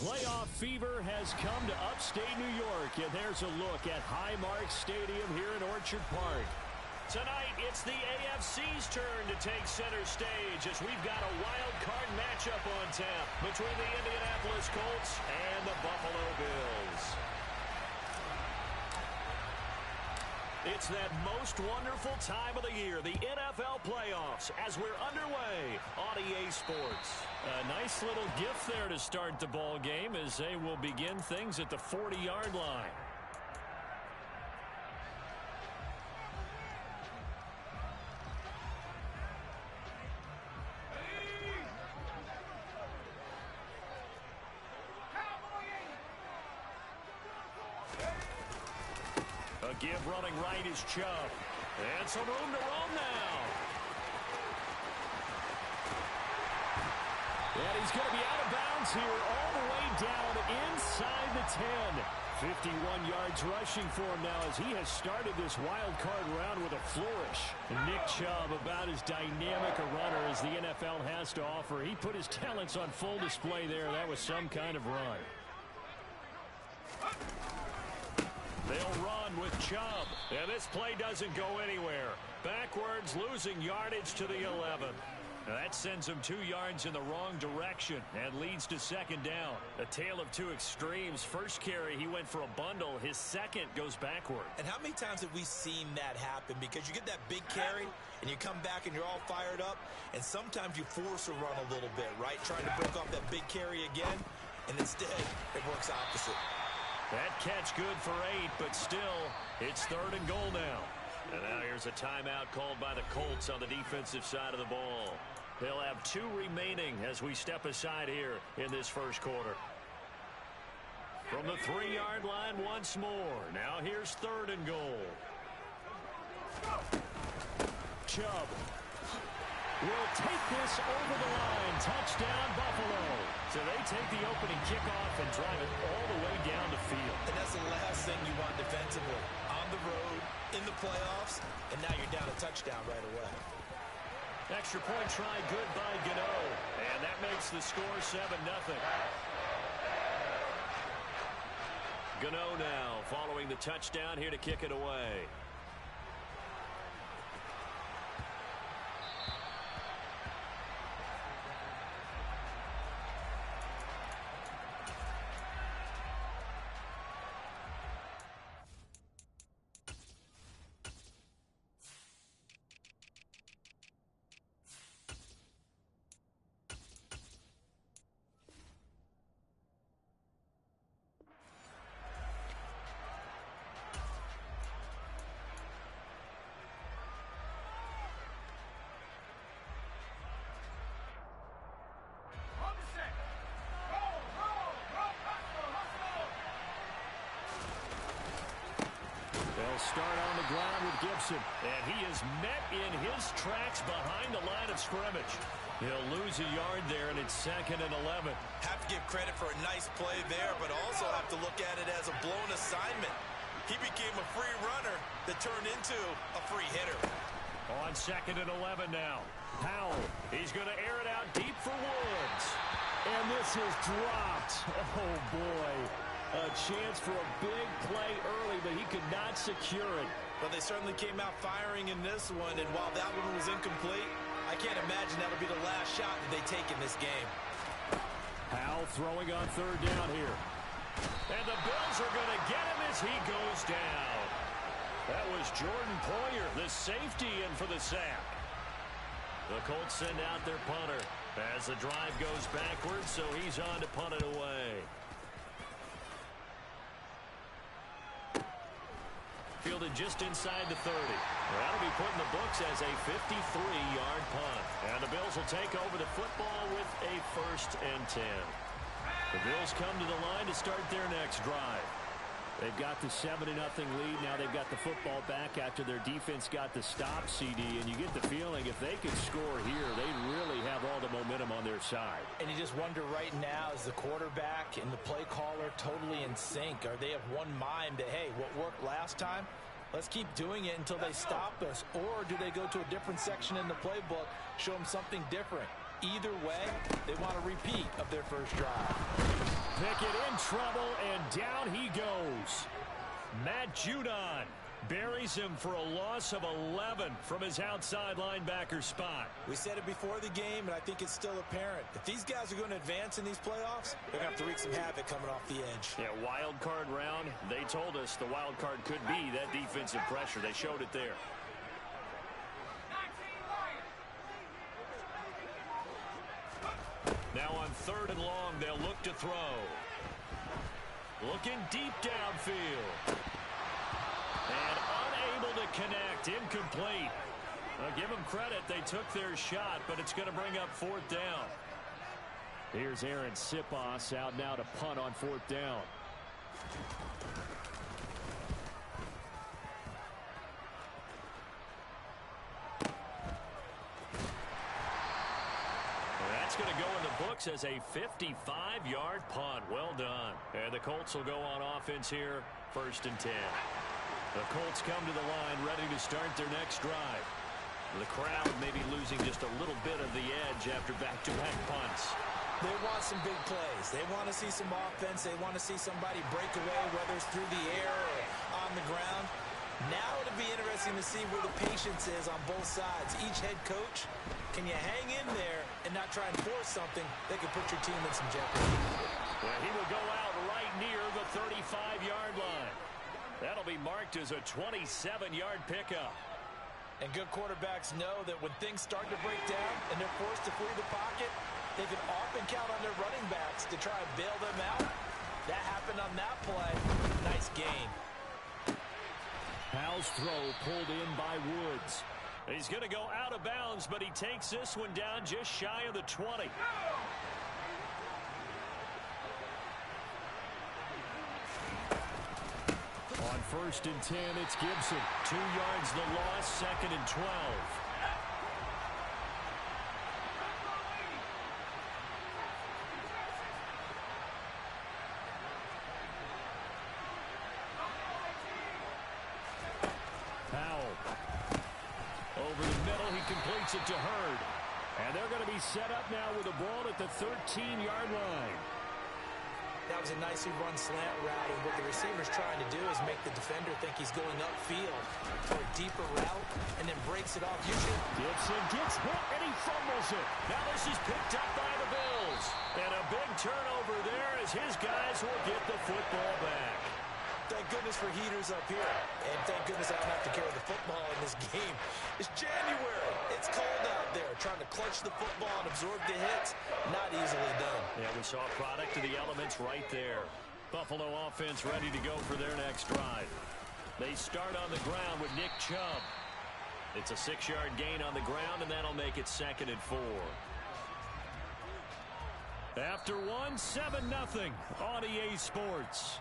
Playoff fever has come to upstate New York, and there's a look at Highmark Stadium here in Orchard Park. Tonight, it's the AFC's turn to take center stage as we've got a wild card matchup on tap between the Indianapolis Colts and the Buffalo Bills. It's that most wonderful time of the year, the NFL playoffs, as we're underway on EA Sports. A nice little gift there to start the ball game as they will begin things at the 40-yard line. A give running right is Chubb. And some room to roam now. And he's going to be out of bounds here all the way down inside the 10. 51 yards rushing for him now as he has started this wild card round with a flourish. And Nick Chubb, about as dynamic a runner as the NFL has to offer. He put his talents on full display there. That was some kind of run. They'll run with Chubb. And this play doesn't go anywhere. Backwards, losing yardage to the 11. Now that sends him 2 yards in the wrong direction and leads to second down. A tale of two extremes. First carry, he went for a bundle. His second goes backward. And how many times have we seen that happen? Because you get that big carry, and you come back and you're all fired up, and sometimes you force a run a little bit, right? Trying to break off that big carry again, and instead it works opposite. That catch good for 8, but still, it's 3rd and goal now. And now here's a timeout called by the Colts on the defensive side of the ball. They'll have 2 remaining as we step aside here in this first quarter. From the 3-yard line once more. Now here's 3rd and goal. Chubb will take this over the line. Touchdown, Buffalo. So they take the opening kickoff and drive it all the way down the field. And that's the last thing you want defensively. On the road, in the playoffs, and now you're down a touchdown right away. Extra point try good by Gano. And that makes the score 7-0. Gano now following the touchdown here to kick it away. Start on the ground with Gibson, and he is met in his tracks behind the line of scrimmage. He'll lose a yard there, and it's 2nd and 11. Have to give credit for a nice play there, but also have to look at it as a blown assignment. He became a free runner that turned into a free hitter. On 2nd and 11 now. Powell, he's going to air it out deep for Woods. And this is dropped. Oh, boy. A chance for a big play early, but he could not secure it. But they certainly came out firing in this one, and while that one was incomplete, I can't imagine that'll be the last shot that they take in this game. Powell throwing on 3rd down here. And the Bills are going to get him as he goes down. That was Jordan Poyer, the safety, in for the sack. The Colts send out their punter as the drive goes backwards, so he's on to punt it away. Fielded just inside the 30. That'll be put in the books as a 53-yard punt. And the Bills will take over the football with a 1st and 10. The Bills come to the line to start their next drive. They've got the 7-0 lead. Now they've got the football back after their defense got the stop, CD. And you get the feeling if they could score here, they really have all the momentum on their side. And you just wonder right now, is the quarterback and the play caller totally in sync? Are they of one mind that, hey, what worked last time, let's keep doing it until they stop us? Or do they go to a different section in the playbook, show them something different? Either way, they want a repeat of their first drive. Pickett in trouble, and down he goes. Matt Judon buries him for a loss of 11 from his outside linebacker spot. We said it before the game, and I think it's still apparent. If these guys are going to advance in these playoffs, they're going to have to wreak some havoc coming off the edge. Yeah, wild card round. They told us the wild card could be that defensive pressure. They showed it there. Now on 3rd and long, they'll look to throw. Looking deep downfield. And unable to connect. Incomplete. Well, give them credit. They took their shot, but it's going to bring up 4th down. Here's Aaron Siposs out now to punt on 4th down. That's going to go in the books as a 55-yard punt. Well done. And the Colts will go on offense here, 1st and 10. The Colts come to the line ready to start their next drive. The crowd may be losing just a little bit of the edge after back-to-back punts. They want some big plays. They want to see some offense. They want to see somebody break away, whether it's through the air or on the ground. Now it'll be interesting to see where the patience is on both sides. Each head coach, can you hang in there and not try and force something that could put your team in some jeopardy? Well, he will go out right near the 35-yard line. That'll be marked as a 27-yard pickup. And good quarterbacks know that when things start to break down and they're forced to flee the pocket, they can often count on their running backs to try and bail them out. That happened on that play. Nice gain. Powell's throw pulled in by Woods. He's going to go out of bounds, but he takes this one down just shy of the 20. On 1st and 10, it's Gibson. 2 yards the loss, 2nd and 12. Powell. Over the middle, he completes it to Hurd. And they're going to be set up now with the ball at the 13-yard line. That was a nicely run slant route, and what the receiver's trying to do is make the defender think he's going upfield for a deeper route and then breaks it off. Gibson gets hit, and he fumbles it. Now this is picked up by the Bills. And a big turnover there as his guys will get the football back. Thank goodness for heaters up here. And thank goodness I don't have to carry the football in this game. It's January. It's cold out there. Trying to clutch the football and absorb the hits, not easily done. Yeah, we saw a product of the elements right there. Buffalo offense ready to go for their next drive. They start on the ground with Nick Chubb. It's a 6-yard gain on the ground, and that'll make it 2nd and 4. After one, 7-0 on EA Sports.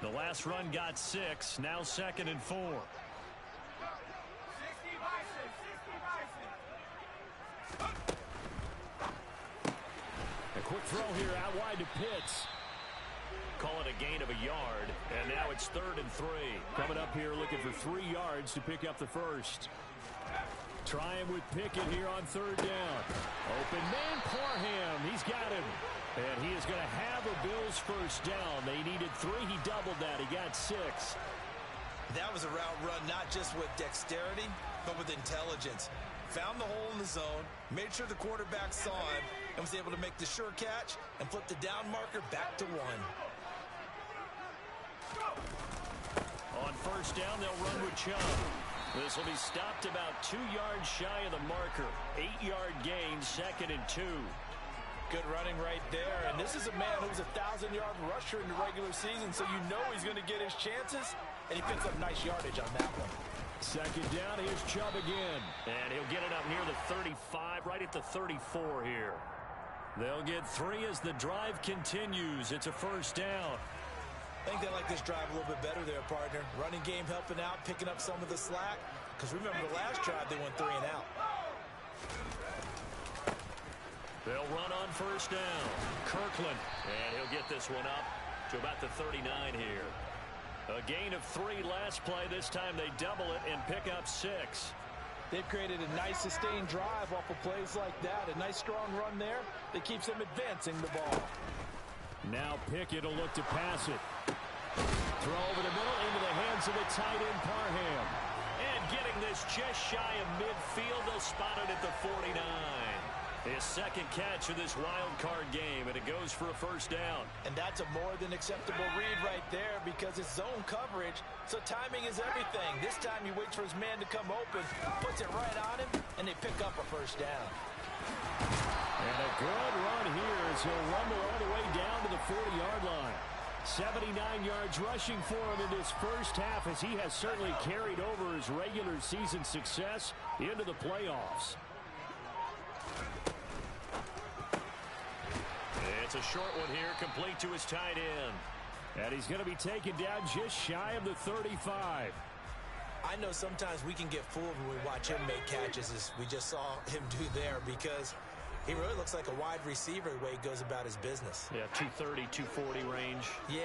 The last run got 6, now 2nd and 4. A quick throw here out wide to Pitts. Call it a gain of a yard, and now it's 3rd and 3. Coming up here looking for 3 yards to pick up the first. Trying with Pickett here on 3rd down. Open man, Parham. He's got him. And he is going to have a Bills first down. They needed 3. He doubled that. He got 6. That was a route run not just with dexterity, but with intelligence. Found the hole in the zone, made sure the quarterback saw him, and was able to make the sure catch and flip the down marker back to 1. On 1st down, they'll run with Chubb. This will be stopped about 2 yards shy of the marker. 8-yard gain, 2nd and 2. Good running right there. And this is a man who's a 1,000-yard rusher in the regular season, so you know he's going to get his chances, and he picks up nice yardage on that one. 2nd down, here's Chubb again. And he'll get it up near the 35, right at the 34 here. They'll get 3 as the drive continues. It's a 1st down. I think they like this drive a little bit better there, partner. Running game helping out, picking up some of the slack. Because remember the last drive, they went 3 and out. They'll run on 1st down. Kirkland. And he'll get this one up to about the 39 here. A gain of 3 last play. This time they double it and pick up 6. They've created a nice sustained drive off of plays like that. A nice strong run there that keeps them advancing the ball. Now Pickett will look to pass it. Throw over the middle into the hands of the tight end Parham. And getting this just shy of midfield, they'll spot it at the 49. His second catch of this wild card game, and it goes for a first down. And that's a more than acceptable read right there because it's zone coverage, so timing is everything. This time he waits for his man to come open, puts it right on him, and they pick up a first down. And a good run here as he'll rumble all the way down to the 40-yard line. 79 yards rushing for him in this first half as he has certainly carried over his regular season success into the playoffs. It's a short one here, complete to his tight end. And he's going to be taken down just shy of the 35. I know sometimes we can get fooled when we watch him make catches, as we just saw him do there, because he really looks like a wide receiver the way he goes about his business. Yeah, 230, 240 range. Yeah,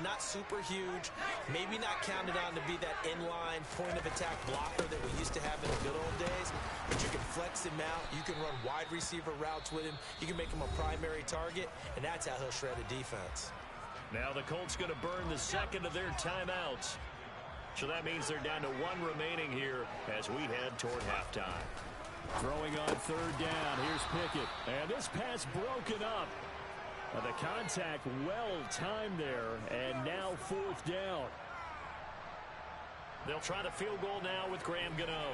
not super huge. Maybe not counted on to be that inline point-of-attack blocker that we used to have in the good old days. But you can flex him out. You can run wide receiver routes with him. You can make him a primary target, and that's how he'll shred a defense. Now the Colts going to burn the second of their timeouts. So that means they're down to 1 remaining here as we head toward halftime. Throwing on third down. Here's Pickett. And this pass broken up. The contact well timed there. And now fourth down. They'll try the field goal now with Graham Gano.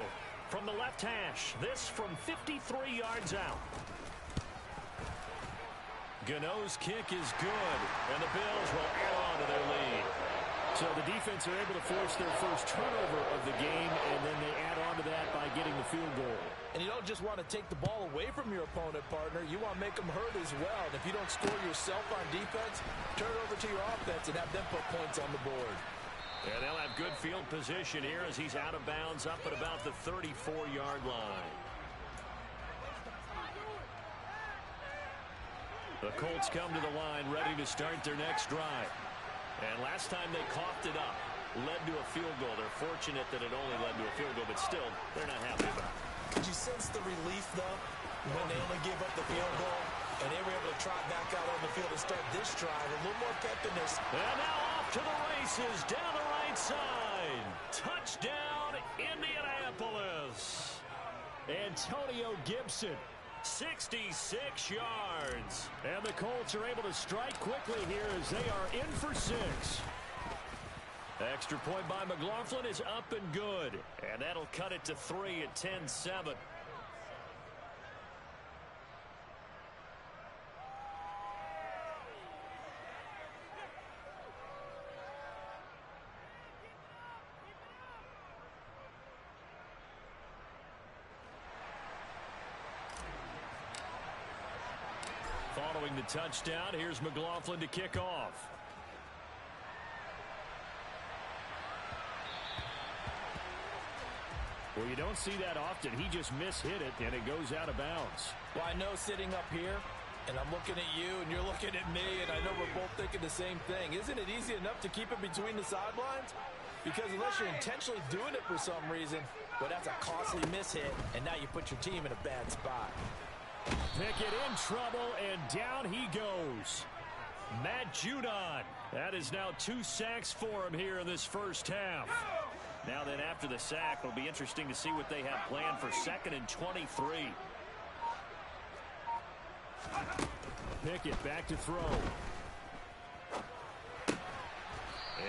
From the left hash. This from 53 yards out. Gano's kick is good. And the Bills will add on to their lead. So the defense are able to force their first turnover of the game, and then they add on to that by getting the field goal. And you don't just want to take the ball away from your opponent, partner. You want to make them hurt as well. And if you don't score yourself on defense, turn it over to your offense and have them put points on the board. And they'll have good field position here as he's out of bounds up at about the 34-yard line. The Colts come to the line ready to start their next drive. And last time they coughed it up, led to a field goal. They're fortunate that it only led to a field goal, but still, they're not happy about it. Could you sense the relief, though, when they only gave up the field goal, and they were able to trot back out on the field and start this drive? A little more pep in this. And now off to the races, down the right side. Touchdown, Indianapolis. Antonio Gibson. 66 yards. And the Colts are able to strike quickly here as they are in for 6. Extra point by McLaughlin is up and good. And that'll cut it to 3 at 10-7. Following the touchdown, here's McLaughlin to kick off. Well, you don't see that often. He just mishit it, and it goes out of bounds. Well, I know sitting up here, and I'm looking at you, and you're looking at me, and I know we're both thinking the same thing. Isn't it easy enough to keep it between the sidelines? Because unless you're intentionally doing it for some reason, well, that's a costly mishit, and now you put your team in a bad spot. Pickett in trouble, and down he goes. Matt Judon. That is now 2 sacks for him here in this first half. Now then, after the sack, it'll be interesting to see what they have planned for 2nd and 23. Pickett back to throw.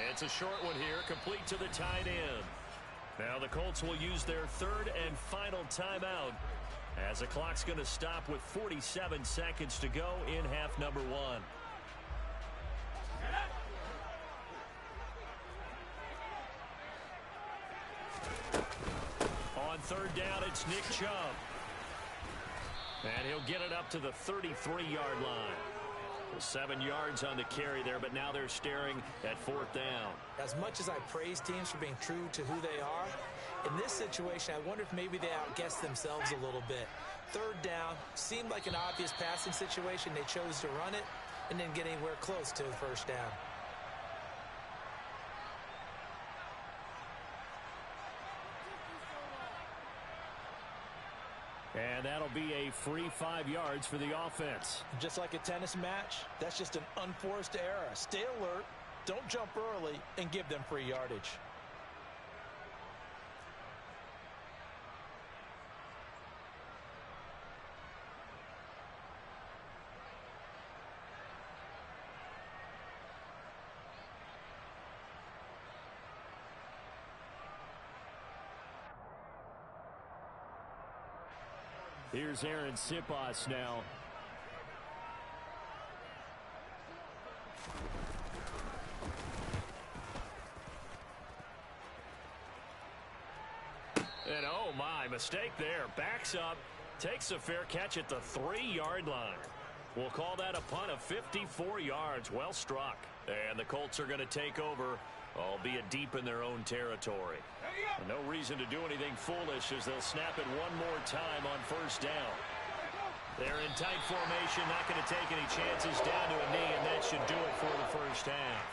It's a short one here, complete to the tight end. Now the Colts will use their 3rd and final timeout, as the clock's going to stop with 47 seconds to go in half number 1. On 3rd down, it's Nick Chubb. And he'll get it up to the 33-yard line. 7 yards on the carry there, but now they're staring at 4th down. As much as I praise teams for being true to who they are, in this situation, I wonder if maybe they outguessed themselves a little bit. 3rd down seemed like an obvious passing situation. They chose to run it and didn't get anywhere close to the 1st down. free 5 yards for the offense. Just like a tennis match, that's just an unforced error. Stay alert, don't jump early, and give them free yardage. Here's Aaron Siposs now. And oh my, mistake there. Backs up, takes a fair catch at the 3-yard line. We'll call that a punt of 54 yards. Well struck. And the Colts are going to take over, albeit deep in their own territory. And no reason to do anything foolish as they'll snap it one more time on first down. They're in tight formation, not going to take any chances, down to a knee, and that should do it for the first half.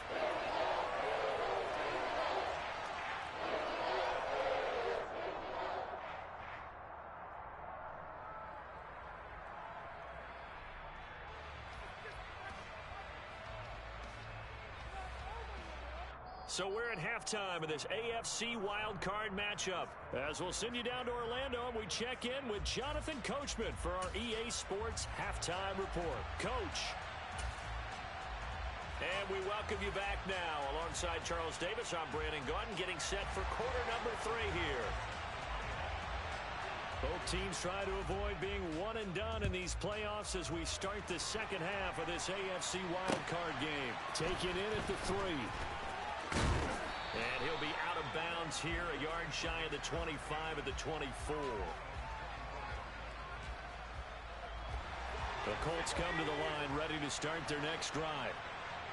So we're at halftime of this AFC wildcard matchup. As we'll send you down to Orlando, and we check in with Jonathan Coachman for our EA Sports Halftime Report. Coach. And we welcome you back now. Alongside Charles Davis, I'm Brandon Gaudin, getting set for quarter number 3 here. Both teams try to avoid being one and done in these playoffs as we start the second half of this AFC wildcard game. Taken in at the 3. And he'll be out of bounds here, a yard shy of the 25 at the 24. The Colts come to the line, ready to start their next drive.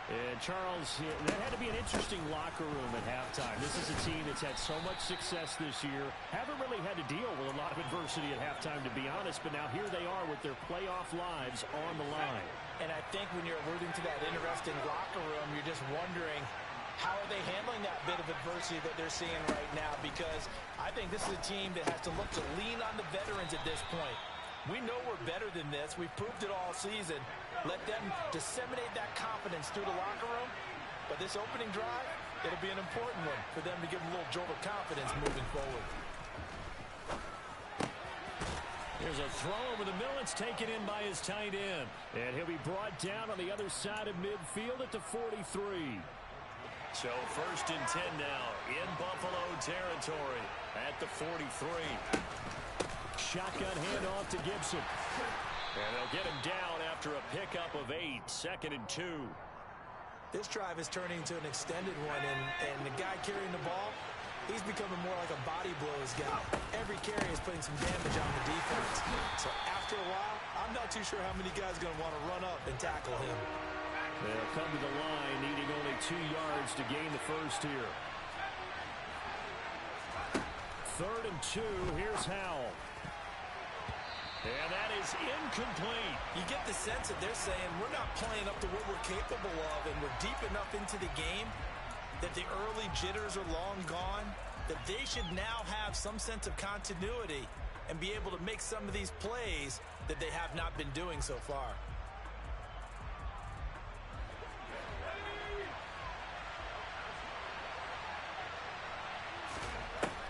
And Charles, that had to be an interesting locker room at halftime. This is a team that's had so much success this year. Haven't really had to deal with a lot of adversity at halftime, to be honest. But now here they are with their playoff lives on the line. And I think when you're alluding to that interesting locker room, you're just wondering, how are they handling that bit of adversity that they're seeing right now? Because I think this is a team that has to look to lean on the veterans at this point. We know we're better than this. We've proved it all season. Let them disseminate that confidence through the locker room. But this opening drive, it'll be an important one for them to give them a little jolt of confidence moving forward. Here's a throw over the middle. It's taken in by his tight end. And he'll be brought down on the other side of midfield at the 43. So first and 10 now in Buffalo territory at the 43. Shotgun handoff to Gibson. And they'll get him down after a pickup of 8. Second and 2. This drive is turning into an extended one, and the guy carrying the ball, he's becoming more like a body blows guy. Every carry is putting some damage on the defense. So after a while, I'm not too sure how many guys are going to want to run up and tackle him. They'll come to the line, needing only 2 yards to gain the first here. Third and 2, here's Howell. And that is incomplete. You get the sense that they're saying we're not playing up to what we're capable of, and we're deep enough into the game that the early jitters are long gone, that they should now have some sense of continuity and be able to make some of these plays that they have not been doing so far.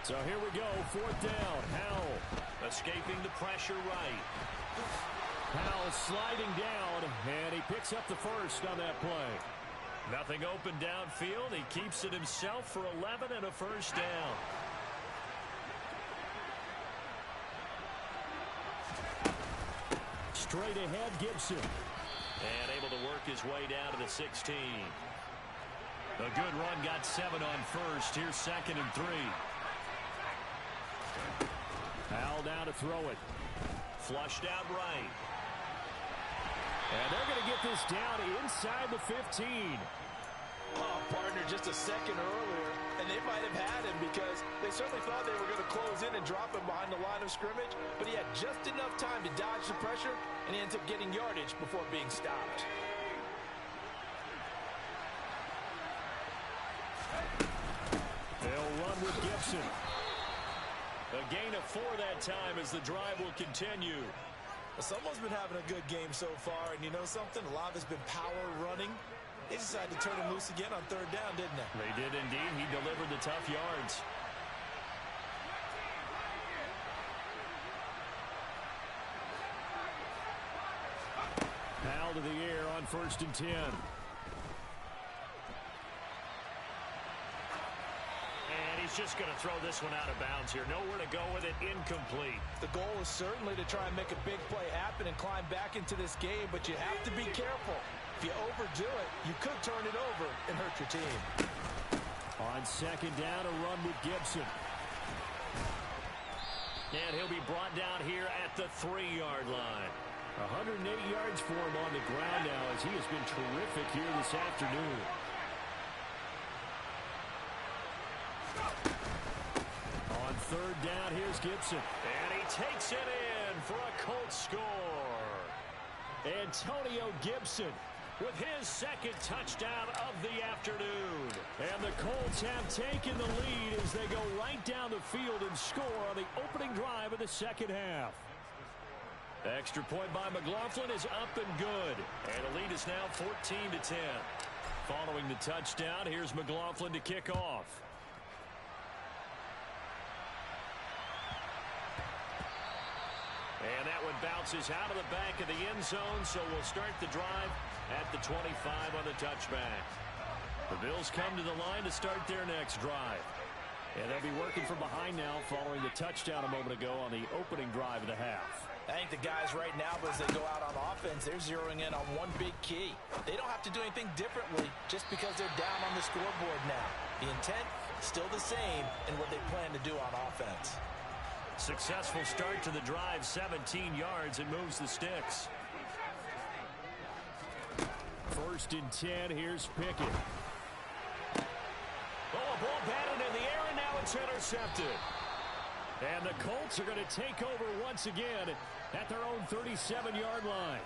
So here we go, 4th down. Howell escaping the pressure right. Howell sliding down, and he picks up the first on that play. Nothing open downfield. He keeps it himself for 11 and a first down. Straight ahead, Gibson. And able to work his way down to the 16. A good run, got 7 on first. Here's 2nd and 3. Howell down to throw it. Flushed out right. And they're going to get this down inside the 15. Oh, partner, just a second earlier, and they might have had him because they certainly thought they were going to close in and drop him behind the line of scrimmage, but he had just enough time to dodge the pressure, and he ends up getting yardage before being stopped. They'll run with Gibson. A gain of 4 that time as the drive will continue. Well, someone's been having a good game so far, and you know something? A lot of it's been power running. They decided to turn him loose again on third down, didn't they? They did indeed. He delivered the tough yards. Powell to the air on 1st and 10. He's just going to throw this one out of bounds here. Nowhere to go with it. Incomplete. The goal is certainly to try and make a big play happen and climb back into this game, but you have to be careful. If you overdo it, you could turn it over and hurt your team. On 2nd down, a run with Gibson. And he'll be brought down here at the 3-yard line. 180 yards for him on the ground now as he has been terrific here this afternoon. On 3rd down, here's Gibson. And he takes it in for a Colts score. Antonio Gibson with his 2nd touchdown of the afternoon. And the Colts have taken the lead as they go right down the field and score on the opening drive of the 2nd half. Extra point by McLaughlin is up and good. And the lead is now 14-10. Following the touchdown, here's McLaughlin to kick off. And that one bounces out of the back of the end zone, so we'll start the drive at the 25 on the touchback. The Bills come to the line to start their next drive. And they'll be working from behind now following the touchdown a moment ago on the opening drive of the half. I think the guys right now, as they go out on offense, they're zeroing in on one big key. They don't have to do anything differently just because they're down on the scoreboard now. The intent, still the same in what they plan to do on offense. Successful start to the drive, 17 yards, and moves the sticks. 1st and 10, here's Pickett. Oh, a ball batted in the air, and now it's intercepted. And the Colts are going to take over once again at their own 37-yard line.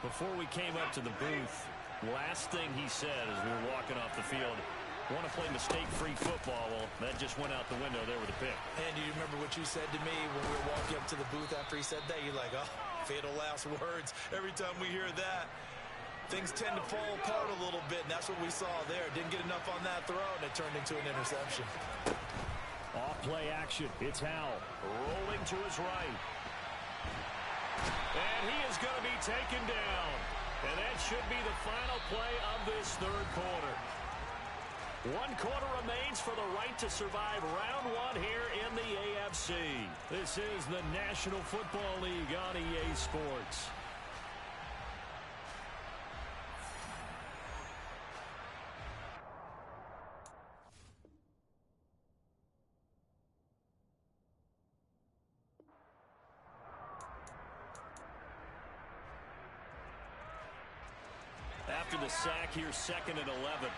Before we came up to the booth, last thing he said as we were walking off the field, want to play mistake-free football. Well, that just went out the window there with a pick. And do you remember what you said to me when we were walking up to the booth after he said that? You're like, oh, fatal last words. Every time we hear that, things tend to fall apart a little bit, and that's what we saw there. Didn't get enough on that throw, and it turned into an interception. Off-play action. It's Howell rolling to his right. And he is going to be taken down. And that should be the final play of this 3rd quarter. 1 quarter remains for the right to survive round 1 here in the AFC. This is the National Football League on EA Sports. After the sack, here's 2nd and 11.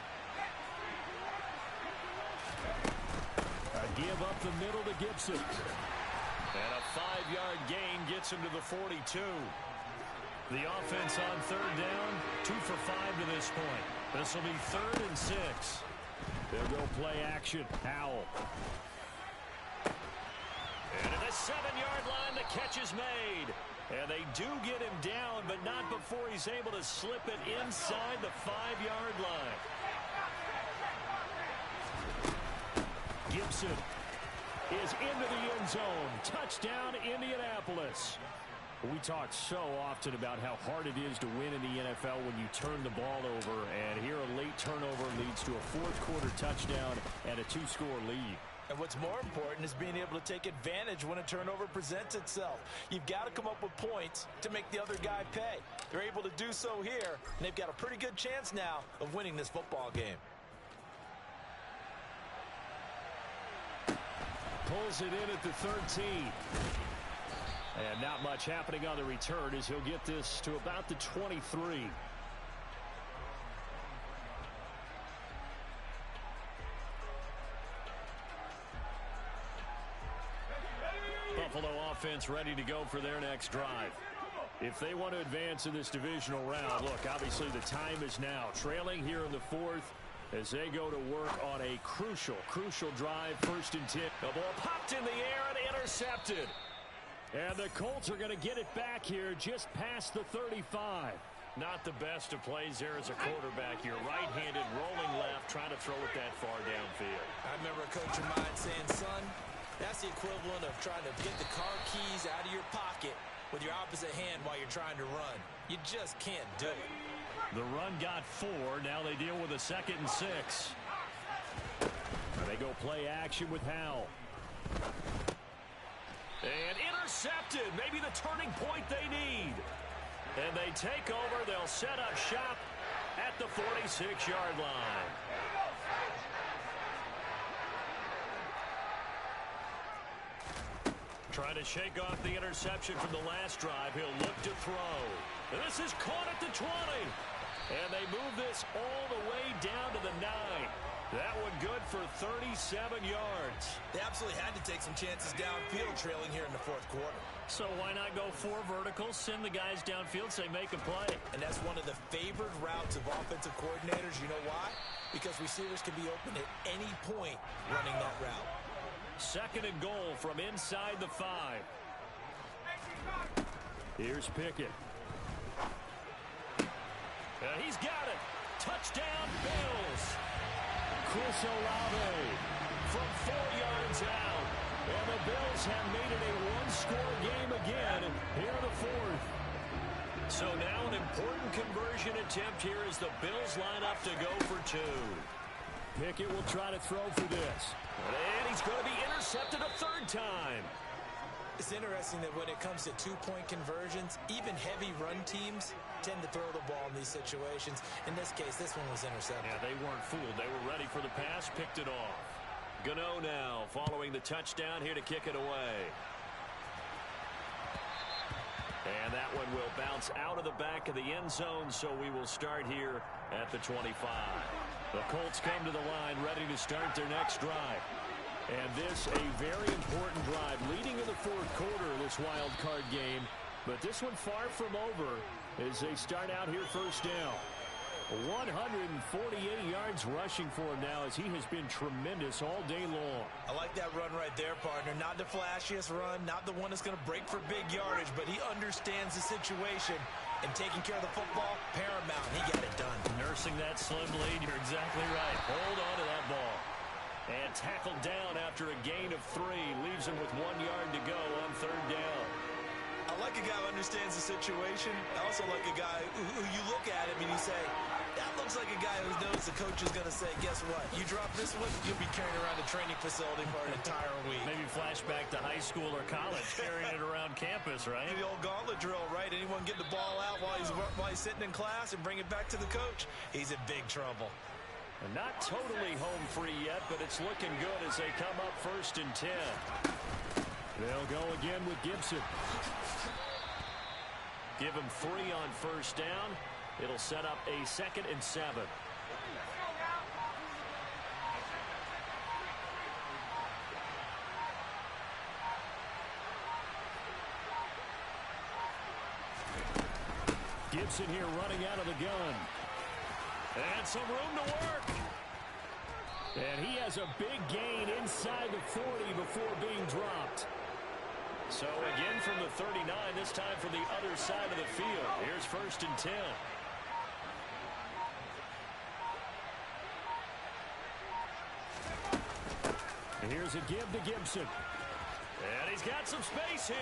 A give up the middle to Gibson. And a 5-yard gain gets him to the 42. The offense on 3rd down, 2 for 5 to this point. This will be 3rd and 6. They'll go play action. Howell. And at the 7-yard line, the catch is made. And they do get him down, but not before he's able to slip it inside the 5-yard line. Gibson is into the end zone. Touchdown, Indianapolis. We talk so often about how hard it is to win in the NFL when you turn the ball over. And here a late turnover leads to a 4th quarter touchdown and a 2-score lead. And what's more important is being able to take advantage when a turnover presents itself. You've got to come up with points to make the other guy pay. They're able to do so here, and they've got a pretty good chance now of winning this football game. Pulls it in at the 13. And not much happening on the return as he'll get this to about the 23. Buffalo offense ready to go for their next drive. If they want to advance in this divisional round, look, obviously the time is now. Trailing here in the 4th as they go to work on a crucial drive, 1st and 10. The ball popped in the air and intercepted. And the Colts are going to get it back here just past the 35. Not the best of plays there as a quarterback. You're right-handed, rolling left, trying to throw it that far downfield. I remember a coach of mine saying, son, that's the equivalent of trying to get the car keys out of your pocket with your opposite hand while you're trying to run. You just can't do it. The run got 4. Now they deal with a 2nd and 6. They go play action with Howell. And intercepted. Maybe the turning point they need. And they take over. They'll set up shop at the 46-yard line. Trying to shake off the interception from the last drive. He'll look to throw. And this is caught at the 20. And they move this all the way down to the 9. That one good for 37 yards. They absolutely had to take some chances downfield trailing here in the 4th quarter. So why not go 4 verticals, send the guys downfield, say make a play. And that's one of the favored routes of offensive coordinators. You know why? Because receivers can be open at any point running that route. 2nd and goal from inside the 5. Here's Pickett. He's got it. Touchdown, Bills. Chris Olave from 4 yards out. And the Bills have made it a one-score game again here in the 4th. So now an important conversion attempt here as the Bills line up to go for 2. Pickett will try to throw for this. And he's going to be intercepted a 3rd time. It's interesting that when it comes to 2-point conversions, even heavy run teams tend to throw the ball in these situations. In this case, this one was intercepted. Yeah, they weren't fooled. They were ready for the pass, picked it off. Gano now following the touchdown here to kick it away. And that one will bounce out of the back of the end zone, so we will start here at the 25. The Colts come to the line ready to start their next drive. And this a very important drive leading in the 4th quarter of this wild card game. But this one far from over as they start out here first down. 148 yards rushing for him now as he has been tremendous all day long. I like that run right there, partner. Not the flashiest run, not the one that's going to break for big yardage, but he understands the situation. And taking care of the football, paramount. He got it done. Nursing that slim lead, you're exactly right. Hold on to that ball. And tackled down after a gain of 3. Leaves him with 1 yard to go on 3rd down. I like a guy who understands the situation. I also like a guy who you look at him and you say, that looks like a guy who knows the coach is going to say, guess what? You drop this one, you'll be carrying around the training facility for an entire week. Maybe flashback to high school or college, carrying it around campus, right? The old gauntlet drill, right? Anyone get the ball out while he's sitting in class and bring it back to the coach, he's in big trouble. And not totally home free yet, but it's looking good as they come up 1st and 10. They'll go again with Gibson. Give him 3 on 1st down. It'll set up a 2nd and 7. Gibson here running out of the gun. And some room to work. And he has a big gain inside the 40 before being dropped. So again from the 39, this time from the other side of the field. Here's 1st and 10. And here's a give to Gibson. And he's got some space here.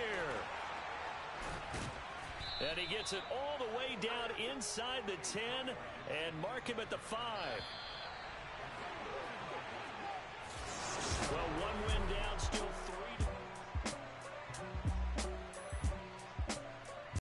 And he gets it all the way down inside the 10 and mark him at the 5.